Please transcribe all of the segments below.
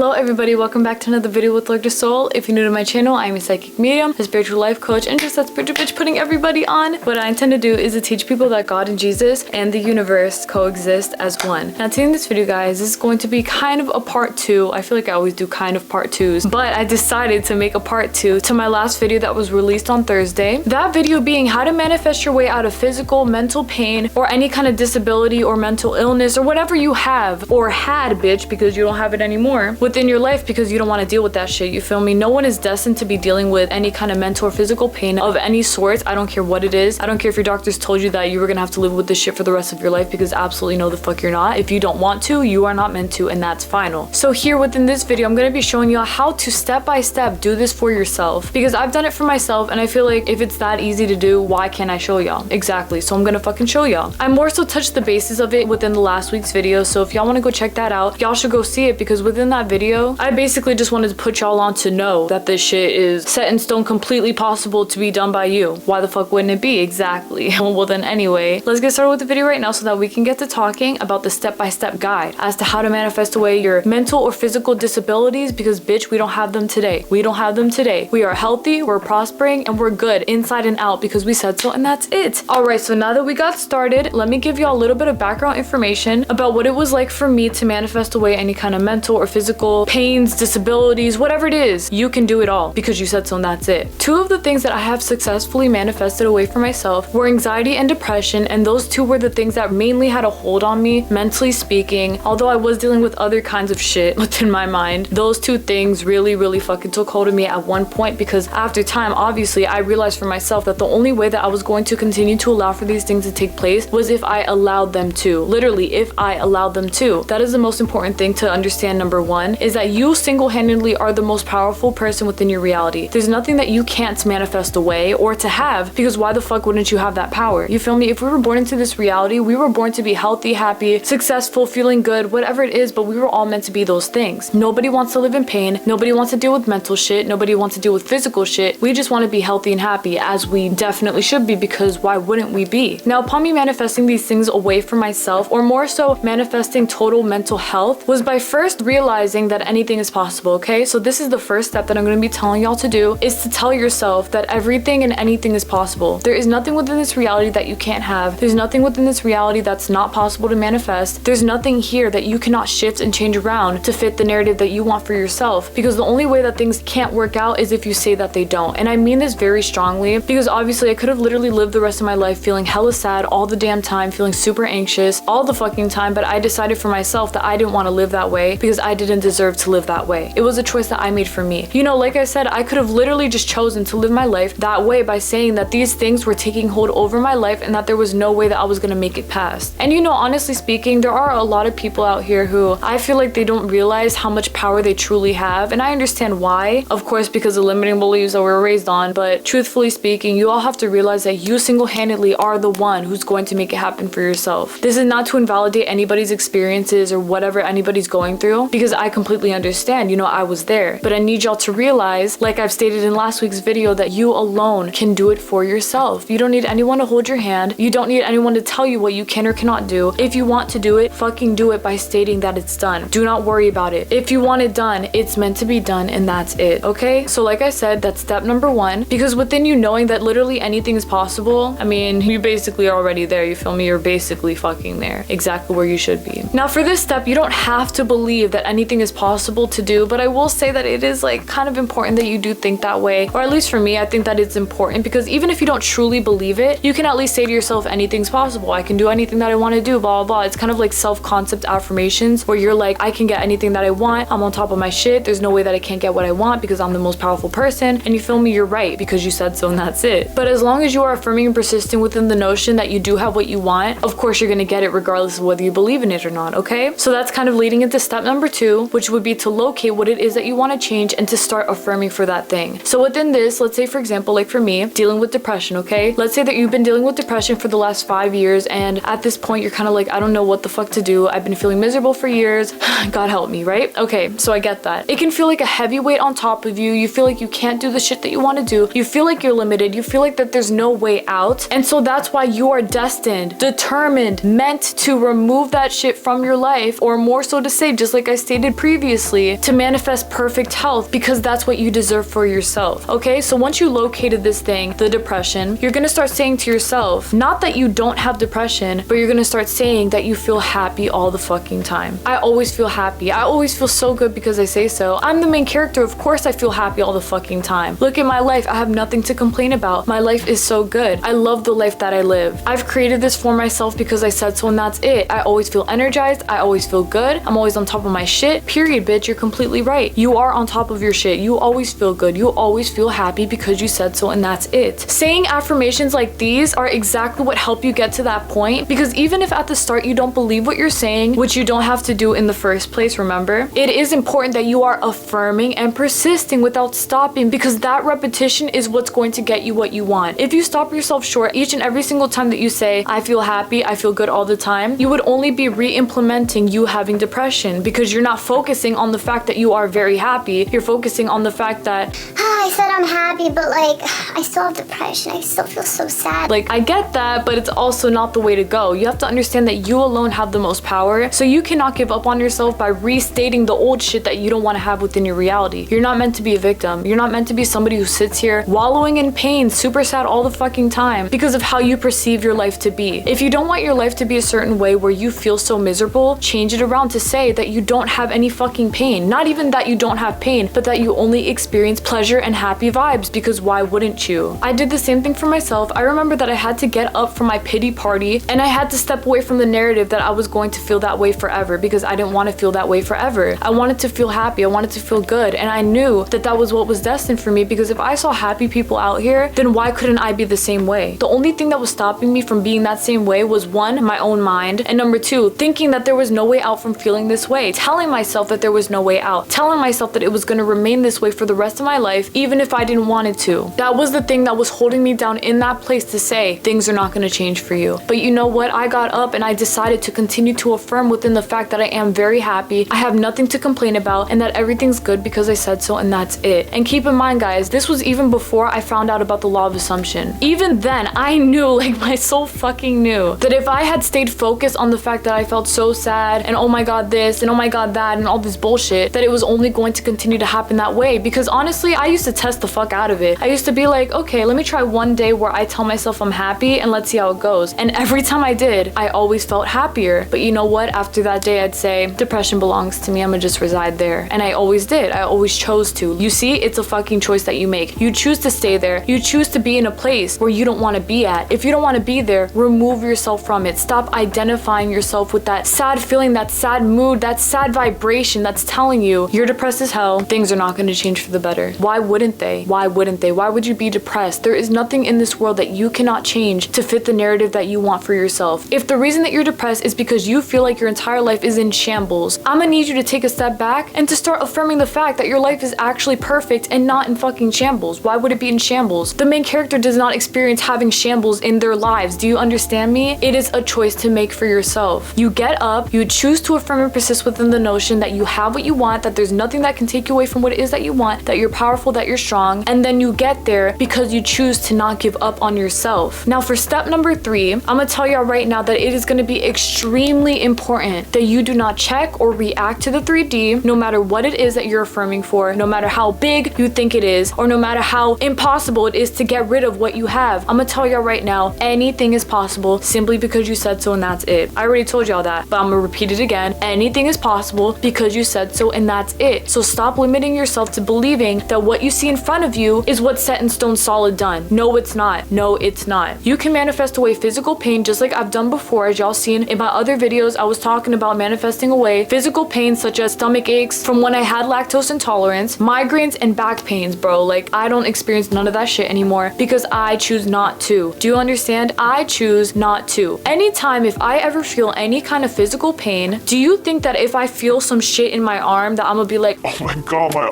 Hello everybody, welcome back to another video with ElectraSoul. If you're new to my channel, I'm a psychic medium, a spiritual life coach, and just that spiritual bitch putting everybody on. What I intend to do is to teach people that God and Jesus and the universe coexist as one. Now today in this video, guys, this is going to be kind of a part 2. I feel like I always do kind of part 2s, but I decided to make a part 2 to my last video that was released on Thursday. That video being how to manifest your way out of physical, mental pain, or any kind of disability or mental illness or whatever you have or had, bitch, because you don't have it anymore within your life because you don't want to deal with that shit. You feel me? No one is destined to be dealing with any kind of mental or physical pain of any sort. I don't care what it is. I don't care if your doctors told you that you were gonna have to live with this shit for the rest of your life, because absolutely no the fuck you're not. If you don't want to, you are not meant to, and that's final. So here within this video, I'm gonna be showing you how to step by step do this for yourself, because I've done it for myself and I feel like if it's that easy to do, why can't I show y'all? Exactly. So I'm gonna fucking show y'all. I more so touched the basis of it within the last week's video, so if y'all want to go check that out, y'all should go see it, because within that video I basically just wanted to put y'all on to know that this shit is set in stone, completely possible to be done by you. Why the fuck wouldn't it be? Exactly. Well then anyway, let's get started with the video right now so that we can get to talking about the step-by-step guide as to how to manifest away your mental or physical disabilities, because bitch, we don't have them today. We don't have them today. We are healthy, we're prospering, and we're good inside and out because we said so, and that's it. Alright, so now that we got started, let me give y'all a little bit of background information about what it was like for me to manifest away any kind of mental or physical pains, disabilities, whatever it is. You can do it all because you said so, and that's it. Two of the things that I have successfully manifested away for myself were anxiety and depression, and those two were the things that mainly had a hold on me, mentally speaking. Although I was dealing with other kinds of shit within my mind, those two things really fucking took hold of me at one point, because after time, obviously, I realized for myself that the only way that I was going to continue to allow for these things to take place was if I allowed them to. Literally, if I allowed them to. That is the most important thing to understand. Number one is that you single-handedly are the most powerful person within your reality. There's nothing that you can't manifest away or to have, because why the fuck wouldn't you have that power? You feel me? If we were born into this reality, we were born to be healthy, happy, successful, feeling good, whatever it is, but we were all meant to be those things. Nobody wants to live in pain. Nobody wants to deal with mental shit. Nobody wants to deal with physical shit. We just want to be healthy and happy, as we definitely should be, because why wouldn't we be? Now, upon me manifesting these things away from myself, or more so manifesting total mental health, was by first realizing that anything is possible, okay? So this is the first step that I'm going to be telling y'all to do, is to tell yourself that everything and anything is possible. There is nothing within this reality that you can't have. There's nothing within this reality that's not possible to manifest. There's nothing here that you cannot shift and change around to fit the narrative that you want for yourself, because the only way that things can't work out is if you say that they don't. And I mean this very strongly, because obviously I could have literally lived the rest of my life feeling hella sad all the damn time, feeling super anxious all the fucking time, but I decided for myself that I didn't want to live that way because I didn't deserve to live that way. It was a choice that I made for me. You know, like I said, I could have literally just chosen to live my life that way by saying that these things were taking hold over my life and that there was no way that I was gonna make it past. And you know, honestly speaking, there are a lot of people out here who I feel like they don't realize how much power they truly have, and I understand why, of course, because of limiting beliefs that we were raised on, but truthfully speaking, you all have to realize that you single-handedly are the one who's going to make it happen for yourself. This is not to invalidate anybody's experiences or whatever anybody's going through, because I completely understand, you know, I was there, but I need y'all to realize, like I've stated in last week's video, that you alone can do it for yourself. You don't need anyone to hold your hand. You don't need anyone to tell you what you can or cannot do. If you want to do it, fucking do it by stating that it's done. Do not worry about it. If you want it done, it's meant to be done, and that's it, okay? So like I said, that's step number one, because within you knowing that literally anything is possible, I mean, you basically are already there, you feel me? You're basically fucking there, exactly where you should be. Now for this step, you don't have to believe that anything is possible to do, but I will say that it is like kind of important that you do think that way, or at least for me, I think that it's important, because even if you don't truly believe it, you can at least say to yourself, anything's possible. I can do anything that I want to do, blah, blah, blah. It's kind of like self-concept affirmations where you're like, I can get anything that I want. I'm on top of my shit. There's no way that I can't get what I want because I'm the most powerful person. And you feel me? You're right because you said so, and that's it. But as long as you are affirming and persistent within the notion that you do have what you want, of course you're going to get it regardless of whether you believe in it or not, okay? So that's kind of leading into step number 2, which would be to locate what it is that you want to change and to start affirming for that thing. So within this, let's say for example, like for me, dealing with depression, okay? Let's say that you've been dealing with depression for the last 5 years, and at this point you're kind of like, I don't know what the fuck to do. I've been feeling miserable for years. God help me, right? Okay, so I get that. It can feel like a heavy weight on top of you. You feel like you can't do the shit that you want to do. You feel like you're limited. You feel like that there's no way out. And so that's why you are destined, determined, meant to remove that shit from your life, or more so to say, just like I stated previously, previously to manifest perfect health, because that's what you deserve for yourself. Okay, so once you located this thing, the depression, you're gonna start saying to yourself, not that you don't have depression, but you're gonna start saying that you feel happy all the fucking time. I always feel happy. I always feel so good because I say so. I'm the main character, of course I feel happy all the fucking time. Look at my life, I have nothing to complain about. My life is so good. I love the life that I live. I've created this for myself because I said so, and that's it. I always feel energized. I always feel good. I'm always on top of my shit. Period, bitch. You're completely right. You are on top of your shit. You always feel good. You always feel happy because you said so, and that's it. Saying affirmations like these are exactly what help you get to that point, because even if at the start you don't believe what you're saying, which you don't have to do in the first place, remember, it is important that you are affirming and persisting without stopping, because that repetition is what's going to get you what you want. If you stop yourself short each and every single time that you say, I feel happy, I feel good all the time, you would only be re-implementing you having depression, because you're not focusing on the fact that you are very happy. You're focusing on the fact that I said I'm happy, but like, I still have depression. I still feel so sad. Like, I get that, but it's also not the way to go. You have to understand that you alone have the most power, so you cannot give up on yourself by restating the old shit that you don't want to have within your reality. You're not meant to be a victim. You're not meant to be somebody who sits here wallowing in pain, super sad all the fucking time because of how you perceive your life to be. If you don't want your life to be a certain way where you feel so miserable, change it around to say that you don't have any fucking pain. Not even that you don't have pain, but that you only experience pleasure and happy vibes, because why wouldn't you? I did the same thing for myself. I remember that I had to get up from my pity party, and I had to step away from the narrative that I was going to feel that way forever, because I didn't want to feel that way forever. I wanted to feel happy. I wanted to feel good, and I knew that that was what was destined for me, because if I saw happy people out here, then why couldn't I be the same way? The only thing that was stopping me from being that same way was, one, my own mind, and number two, thinking that there was no way out from feeling this way, telling myself that there was no way out, telling myself that it was going to remain this way for the rest of my life, even if I didn't want it to. That was the thing that was holding me down in that place, to say things are not going to change for you. But you know what? I got up and I decided to continue to affirm within the fact that I am very happy, I have nothing to complain about, and that everything's good because I said so, and that's it. And keep in mind, guys, this was even before I found out about the law of assumption. Even then, I knew, like my soul fucking knew, that if I had stayed focused on the fact that I felt so sad, and oh my god this, and oh my god that, and all this bullshit, that it was only going to continue to happen that way. Because honestly, I used to test the fuck out of it. I used to be like, okay, let me try one day where I tell myself I'm happy and let's see how it goes. And every time I did, I always felt happier. But you know what? After that day, I'd say, depression belongs to me, I'm gonna just reside there. And I always did. I always chose to. You see, it's a fucking choice that you make. You choose to stay there. You choose to be in a place where you don't want to be at. If you don't want to be there, remove yourself from it. Stop identifying yourself with that sad feeling, that sad mood, that sad vibration that's telling you you're depressed as hell, things are not going to change for the better. Why wouldn't they? Why wouldn't they? Why would you be depressed? There is nothing in this world that you cannot change to fit the narrative that you want for yourself. If the reason that you're depressed is because you feel like your entire life is in shambles, I'm gonna need you to take a step back and to start affirming the fact that your life is actually perfect and not in fucking shambles. Why would it be in shambles? The main character does not experience having shambles in their lives. Do you understand me? It is a choice to make for yourself. You get up, you choose to affirm and persist within the notion that you have what you want, that there's nothing that can take you away from what it is that you want, that you're powerful, that you're strong, and then you get there because you choose to not give up on yourself. Now for step number 3, I'm gonna tell y'all right now that it is gonna be extremely important that you do not check or react to the 3D, no matter what it is that you're affirming for, no matter how big you think it is, or no matter how impossible it is to get rid of what you have. I'm gonna tell y'all right now, anything is possible simply because you said so, and that's it. I already told y'all that, but I'm gonna repeat it again. Anything is possible because you said so, and that's it. So stop limiting yourself to believing that what you see in front of you is what's set in stone solid done. No, it's not. No, it's not. You can manifest away physical pain just like I've done before. As y'all seen in my other videos, I was talking about manifesting away physical pain such as stomach aches from when I had lactose intolerance, migraines, and back pains, bro. Like, I don't experience none of that shit anymore because I choose not to. Do you understand? I choose not to. Anytime if I ever feel any kind of physical pain, do you think that if I feel some shit in my arm that I'm gonna be like, oh my god, my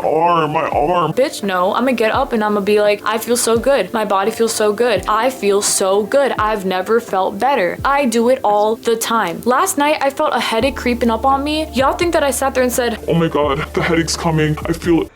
arm. Bitch, no. I'm gonna get up and I'm gonna be like, I feel so good. My body feels so good. I feel so good. I've never felt better. I do it all the time. Last night, I felt a headache creeping up on me. Y'all think that I sat there and said, oh my god, the headache's coming. I feel it.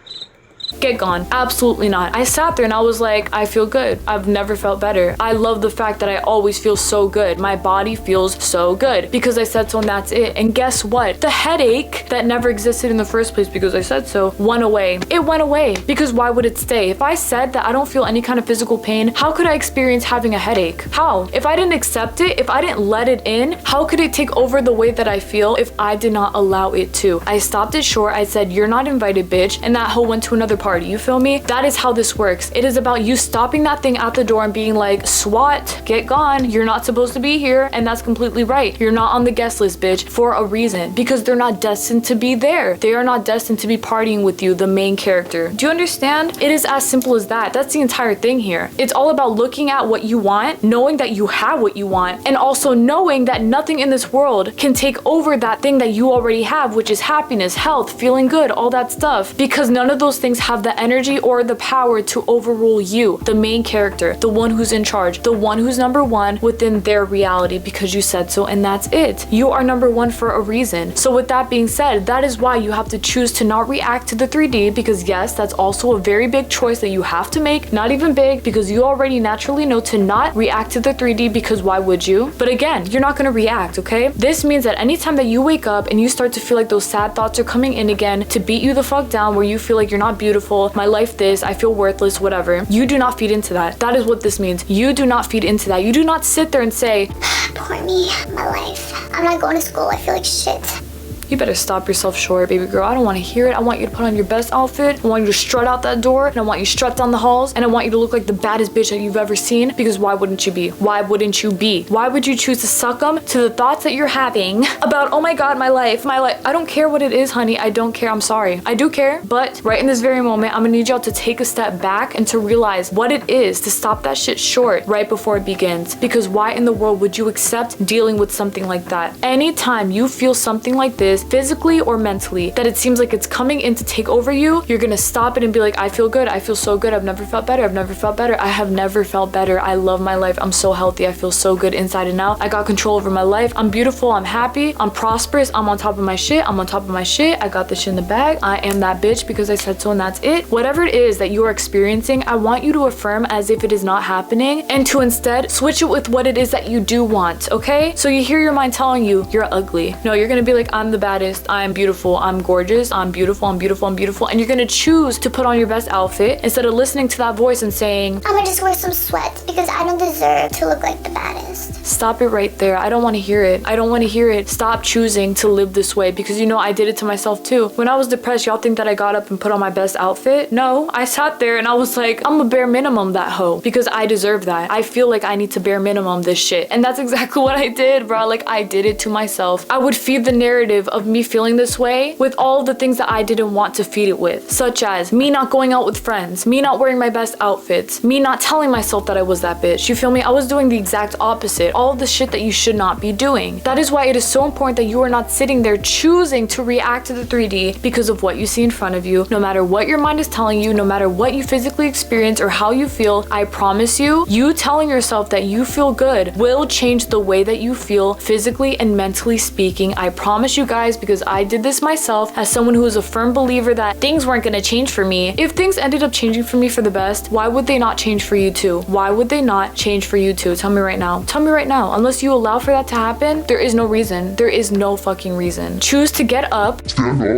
Get gone. Absolutely not. I sat there and I was like, I feel good. I've never felt better. I love the fact that I always feel so good. My body feels so good because I said so and that's it. And guess what? The headache that never existed in the first place because I said so went away. It went away because why would it stay? If I said that I don't feel any kind of physical pain, how could I experience having a headache? How? If I didn't accept it, if I didn't let it in, how could it take over the way that I feel if I did not allow it to? I stopped it short. I said, you're not invited, bitch. And that hoe went to another party. You feel me? That is how this works. It is about you stopping that thing at the door and being like, SWAT, get gone. You're not supposed to be here. And that's completely right. You're not on the guest list, bitch, for a reason. Because they're not destined to be there. They are not destined to be partying with you, the main character. Do you understand? It is as simple as that. That's the entire thing here. It's all about looking at what you want, knowing that you have what you want, and also knowing that nothing in this world can take over that thing that you already have, which is happiness, health, feeling good, all that stuff. Because none of those things have the energy or the power to overrule you, the main character, the one who's in charge, the one who's number one within their reality because you said so and that's it. You are number one for a reason. So with that being said, that is why you have to choose to not react to the 3D because yes, that's also a very big choice that you have to make. Not even big because you already naturally know to not react to the 3D because why would you? But again, you're not going to react, okay? This means that anytime that you wake up and you start to feel like those sad thoughts are coming in again to beat you the fuck down where you feel like you're not beautiful, my life this, I feel worthless, whatever, you do not feed into that. That is what this means. You do not feed into that. You do not sit there and say, poor me, my life. I'm not going to school. I feel like shit. You better stop yourself short, baby girl. I don't want to hear it. I want you to put on your best outfit. I want you to strut out that door. And I want you to strut down the halls. And I want you to look like the baddest bitch that you've ever seen. Because why wouldn't you be? Why wouldn't you be? Why would you choose to succumb to the thoughts that you're having about, oh my God, my life, my life. I don't care what it is, honey. I don't care. I'm sorry. I do care. But right in this very moment, I'm gonna need y'all to take a step back and to realize what it is to stop that shit short right before it begins. Because why in the world would you accept dealing with something like that? Anytime you feel something like this, physically or mentally, that it seems like it's coming in to take over you, you're gonna stop it and be like, I feel good. I feel so good. I've never felt better. I've never felt better. I have never felt better. I love my life. I'm so healthy. I feel so good inside and out. I got control over my life. I'm beautiful. I'm happy. I'm prosperous. I'm on top of my shit. I'm on top of my shit. I got this shit in the bag. I am that bitch because I said so and that's it. Whatever it is that you are experiencing, I want you to affirm as if it is not happening and to instead switch it with what it is that you do want, okay? So you hear your mind telling you you're ugly. No, you're gonna be like, I'm the baddest. I'm beautiful, I'm gorgeous, I'm beautiful, I'm beautiful, I'm beautiful. And you're gonna choose to put on your best outfit instead of listening to that voice and saying, I'm gonna just wear some sweats because I don't deserve to look like the baddest. Stop it right there. I don't wanna hear it. I don't wanna hear it. Stop choosing to live this way because you know I did it to myself too. When I was depressed, y'all think that I got up and put on my best outfit? No, I sat there and I was like, I'm a bare minimum that hoe because I deserve that. I feel like I need to bare minimum this shit. And that's exactly what I did, bro. Like I did it to myself. I would feed the narrative of me feeling this way with all of the things that I didn't want to feed it with, such as me not going out with friends, me not wearing my best outfits, me not telling myself that I was that bitch. You feel me? I was doing the exact opposite. All of the shit that you should not be doing. That is why it is so important that you are not sitting there choosing to react to the 3D because of what you see in front of you. No matter what your mind is telling you, no matter what you physically experience or how you feel, I promise you, you telling yourself that you feel good will change the way that you feel physically and mentally speaking. I promise you guys, because I did this myself as someone who is a firm believer that things weren't gonna change for me. If things ended up changing for me for the best, why would they not change for you too? Why would they not change for you too? Tell me right now. Tell me right now. Unless you allow for that to happen, there is no reason. There is no fucking reason. Choose to get up,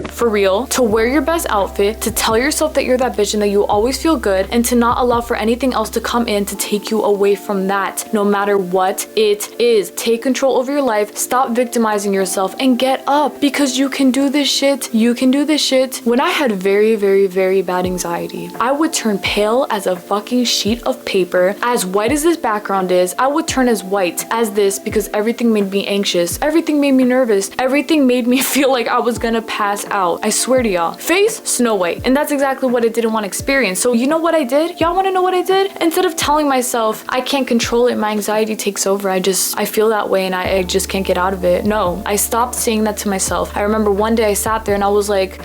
for real, to wear your best outfit, to tell yourself that you're that bitch and that you always feel good, and to not allow for anything else to come in to take you away from that, no matter what it is. Take control over your life, stop victimizing yourself, and get up because you can do this shit. You can do this shit. When I had very, very, very bad anxiety, I would turn pale as a fucking sheet of paper. As white as this background is, I would turn as white as this because everything made me anxious. Everything made me nervous. Everything made me feel like I was gonna pass out. I swear to y'all. Face, Snow White. And that's exactly what I didn't want to experience. So you know what I did? Y'all want to know what I did? Instead of telling myself, I can't control it, my anxiety takes over. I feel that way and I just can't get out of it. No, I stopped saying that to myself. I remember one day I sat there and I was like,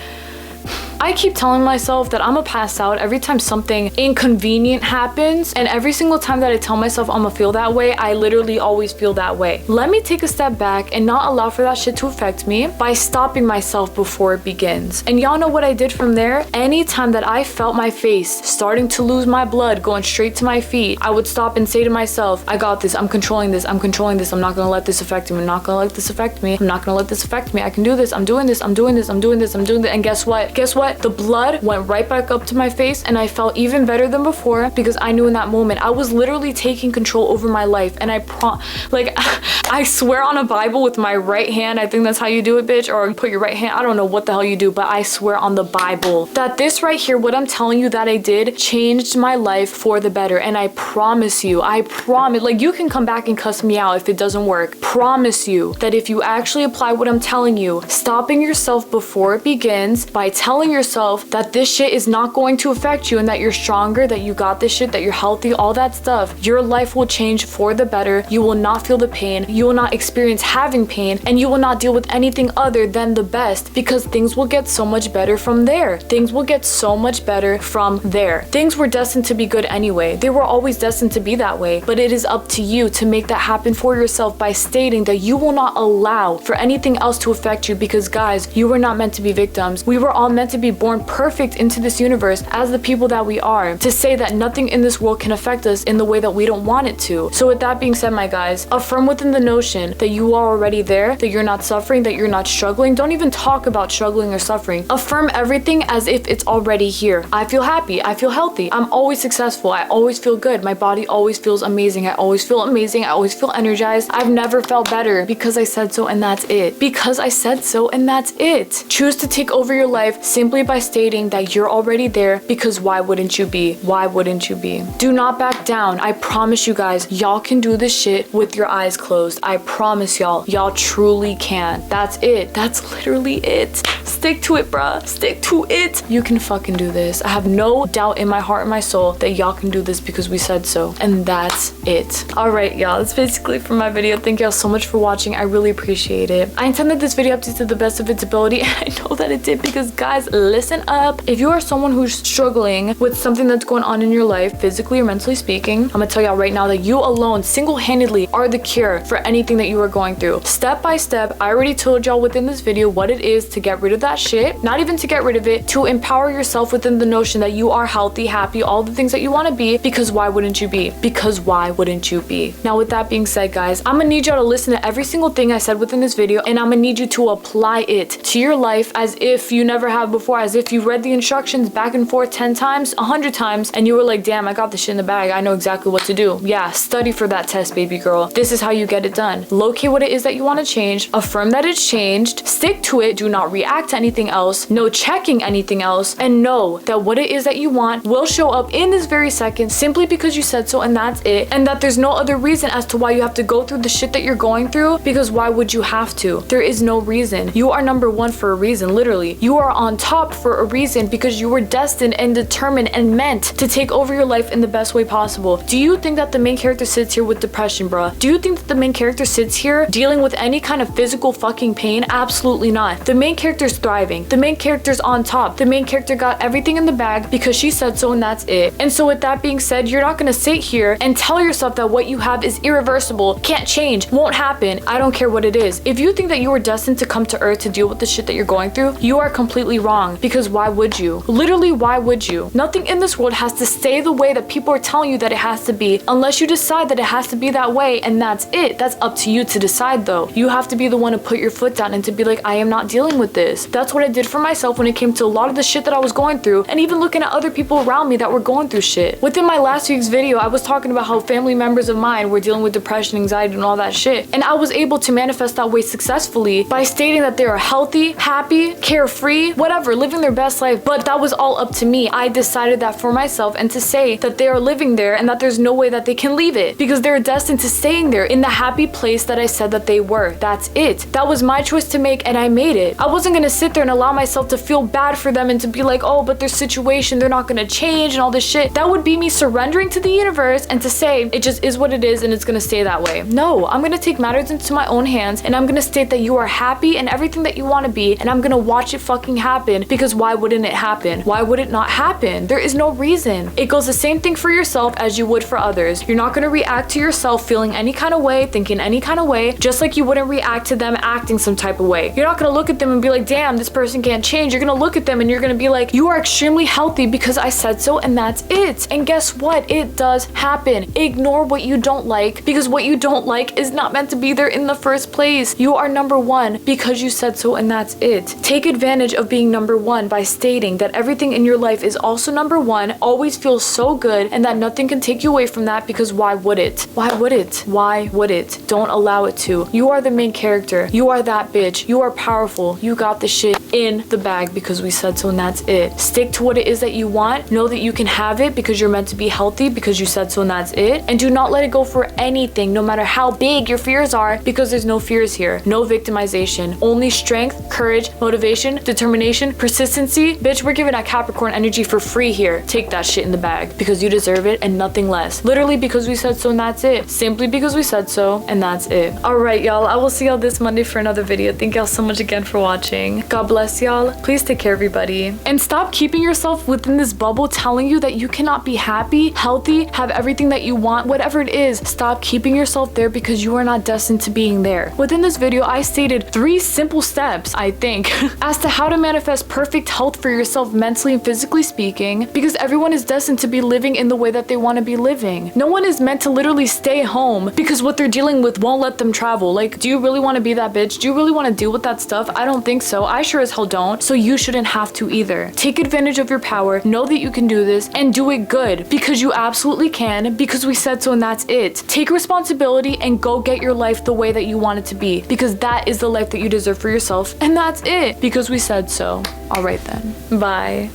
I keep telling myself that I'm gonna pass out every time something inconvenient happens, and every single time that I tell myself I'm gonna feel that way, I literally always feel that way. Let me take a step back and not allow for that shit to affect me by stopping myself before it begins. And y'all know what I did from there? Anytime that I felt my face starting to lose my blood, going straight to my feet, I would stop and say to myself, I got this, I'm controlling this, I'm controlling this, I'm not gonna let this affect me, I'm not gonna let this affect me, I'm not gonna let this affect me, I can do this, I'm doing this, I'm doing this, I'm doing this, I'm doing this. And guess what? Guess what? The blood went right back up to my face and I felt even better than before because I knew in that moment I was literally taking control over my life. And I swear on a Bible with my right hand, I think that's how you do it, bitch, or put your right hand, I don't know what the hell you do, but I swear on the Bible that this right here, what I'm telling you that I did, changed my life for the better. And I promise you, like, you can come back and cuss me out if it doesn't work. Promise you that if you actually apply what I'm telling you, stopping yourself before it begins by telling yourself that this shit is not going to affect you and that you're stronger, that you got this shit, that you're healthy, all that stuff, your life will change for the better. You will not feel the pain, you will not experience having pain, and you will not deal with anything other than the best, because things will get so much better from there. Things will get so much better from there. Things were destined to be good anyway. They were always destined to be that way, but it is up to you to make that happen for yourself by stating that you will not allow for anything else to affect you, because guys, you were not meant to be victims. We were all meant to be born perfect into this universe as the people that we are, to say that nothing in this world can affect us in the way that we don't want it to. So with that being said, my guys, affirm within the notion that you are already there, that you're not suffering, that you're not struggling. Don't even talk about struggling or suffering. Affirm everything as if it's already here. I feel happy, I feel healthy, I'm always successful, I always feel good, my body always feels amazing, I always feel amazing, I always feel energized, I've never felt better because I said so and that's it. Because I said so and that's it. Choose to take over your life simply by stating that you're already there, because why wouldn't you be? Why wouldn't you be? Do not back down. I promise you guys, y'all can do this shit with your eyes closed. I promise y'all, y'all truly can. That's it. That's literally it. Stick to it, bruh. Stick to it. You can fucking do this. I have no doubt in my heart and my soul that y'all can do this because we said so. And that's it. Alright, y'all. That's basically for my video. Thank y'all so much for watching. I really appreciate it. I intended this video up to the best of its ability, and I know that it did, because guys, listen up. If you are someone who's struggling with something that's going on in your life, physically or mentally speaking, I'm gonna tell y'all right now that you alone, single-handedly, are the cure for anything that you are going through. Step by step, I already told y'all within this video what it is to get rid of that shit. Not even to get rid of it, to empower yourself within the notion that you are healthy, happy, all the things that you want to be, because why wouldn't you be? Because why wouldn't you be? Now with that being said, guys, I'm gonna need y'all to listen to every single thing I said within this video, and I'm gonna need you to apply it to your life as if you never have before, as if you read the instructions back and forth 10 times, 100 times, and you were like, damn, I got this shit in the bag, I know exactly what to do. Yeah, study for that test, baby girl. This is how you get it done. Locate what it is that you want to change, affirm that it's changed, stick to it, do not react to anything else, no checking anything else, and know that what it is that you want will show up in this very second simply because you said so, and that's it. And that there's no other reason as to why you have to go through the shit that you're going through, because why would you have to? There is no reason. You are number one for a reason, literally. You are on top for a reason, because you were destined and determined and meant to take over your life in the best way possible. Do you think that the main character sits here with depression, bruh? Do you think that the main character sits here dealing with any kind of physical fucking pain? Absolutely not. The main character's thriving. The main character's on top. The main character got everything in the bag because she said so, and that's it. And so with that being said, you're not gonna sit here and tell yourself that what you have is irreversible, can't change, won't happen. I don't care what it is. If you think that you were destined to come to earth to deal with the shit that you're going through, you are completely wrong, because why would you? Literally, why would you? Nothing in this world has to stay the way that people are telling you that it has to be, unless you decide that it has to be that way, and that's it. That's up to you to decide, though. You have to be the one to put your foot down and to be like, I am not dealing with this. That's what I did for myself when it came to a lot of the shit that I was going through, and even looking at other people around me that were going through shit. Within my last week's video, I was talking about how family members of mine were dealing with depression, anxiety, and all that shit, and I was able to manifest that way successfully by stating that they are healthy, happy, carefree, whatever, living their best life. But that was all up to me. I decided that for myself, and to say that they are living there and that there's no way that they can leave it, because they're destined to staying there in the happy place that I said that they were. That's it. That was my choice to make, and I made it. I wasn't gonna sit sit there and allow myself to feel bad for them and to be like, oh, but their situation, they're not gonna change and all this shit, that would be me surrendering to the universe and to say, it just is what it is and it's gonna stay that way. No, I'm gonna take matters into my own hands and I'm gonna state that you are happy and everything that you wanna be, and I'm gonna watch it fucking happen, because why wouldn't it happen? Why would it not happen? There is no reason. It goes the same thing for yourself as you would for others. You're not gonna react to yourself feeling any kind of way, thinking any kind of way, just like you wouldn't react to them acting some type of way. You're not gonna look at them and be like, damn, this person can't change. You're gonna look at them and you're gonna be like, you are extremely healthy because I said so, and that's it. And guess what? It does happen. Ignore what you don't like, because what you don't like is not meant to be there in the first place. You are number one because you said so, and that's it. Take advantage of being number one by stating that everything in your life is also number one, always feels so good, and that nothing can take you away from that, because why would it? Why would it? Why would it? Don't allow it to. You are the main character. You are that bitch. You are powerful. You got the shit in the bag because we said so, and that's it. Stick to what it is that you want. Know that you can have it because you're meant to be healthy because you said so, and that's it. And do not let it go for anything, no matter how big your fears are, because there's no fears here. No victimization. Only strength, courage, motivation, determination, persistency. Bitch, we're giving that Capricorn energy for free here. Take that shit in the bag because you deserve it and nothing less. Literally because we said so, and that's it. Simply because we said so, and that's it. Alright, y'all. I will see y'all this Monday for another video. Thank y'all so much again for watching. God bless y'all. Please take care, everybody. And stop keeping yourself within this bubble telling you that you cannot be happy, healthy, have everything that you want, whatever it is. Stop keeping yourself there because you are not destined to being there. Within this video, I stated 3 simple steps, I think, as to how to manifest perfect health for yourself mentally and physically speaking, because everyone is destined to be living in the way that they want to be living. No one is meant to literally stay home because what they're dealing with won't let them travel. Like, do you really want to be that bitch? Do you really want to deal with that stuff? I don't think so. I sure as hell don't. So you shouldn't have to either. Take advantage of your power. Know that you can do this and do it good, because you absolutely can, because we said so, and that's it. Take responsibility and go get your life the way that you want it to be, because that is the life that you deserve for yourself, and that's it, because we said so. All right then. Bye.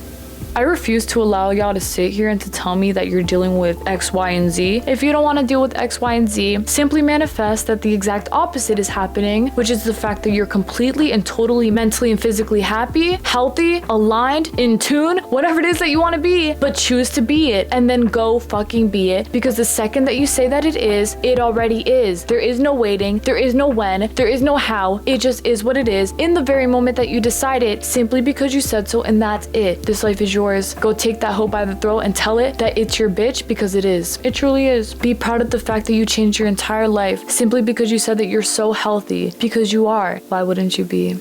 I refuse to allow y'all to sit here and to tell me that you're dealing with X, Y, and Z. If you don't want to deal with X, Y, and Z, simply manifest that the exact opposite is happening, which is the fact that you're completely and totally mentally and physically happy, healthy, aligned, in tune, whatever it is that you want to be, but choose to be it, and then go fucking be it, because the second that you say that it already is. There is no waiting, there is no when, there is no how, it just is what it is in the very moment that you decide it, simply because you said so, and that's it. This life is yours. Go take that hoe by the throat and tell it that it's your bitch, because it is. It truly is. Be proud of the fact that you changed your entire life simply because you said that you're so healthy, because you are. Why wouldn't you be?